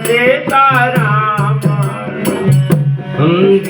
सीताराम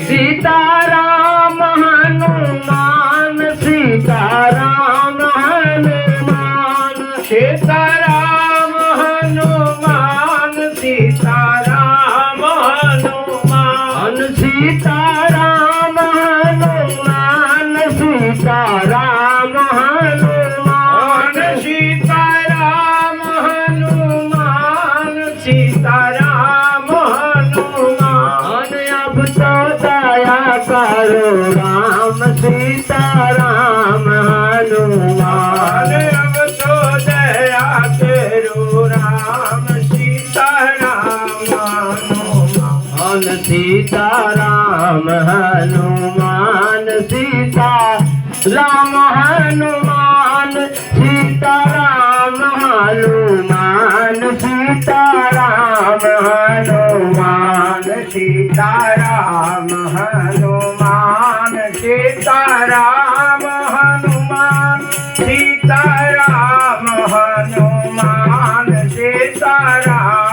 सीताराम हनुमान सीताराम हनुमान सीताराम हनुमान सीताराम हनुमान सीताराम हनुमान सीताराम हनुमान सीताराम हनुमान सीताराम हनुमान अब तो दया करो राम सीताराम हनुमान अब तो दया करो राम सीताराम हनुमान सीताराम हनुमान सीताराम हनुमान सीताराम हनुमान सीताराम हनुमान सीताराम हनुमान सीताराम हनुमान सीताराम हनुमान सीताराम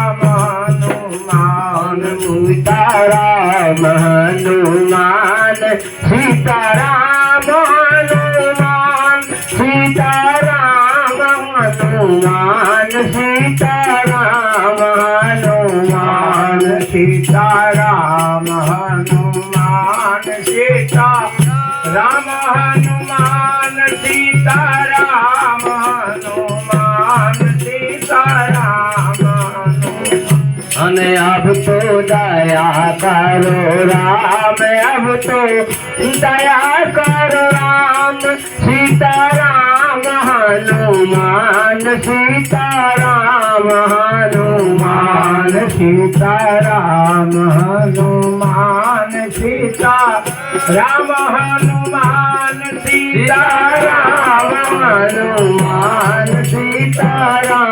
हनुमान सीताराम हनुमान सीताराम हनुमान सीताराम हनुमान सीताराम हनुमान सीताराम हनुमान सीताराम हनुमान सीताराम हनुमान सीताराम अने अब तो दया करो राम अब तो दया करो राम सीताराम हनुमान सीताराम हनुमान सीताराम हनुमान सीताराम हनुमान सीताराम हनुमान सीताराम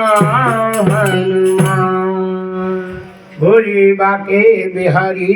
हनुमान भोरी बाके बिहारी।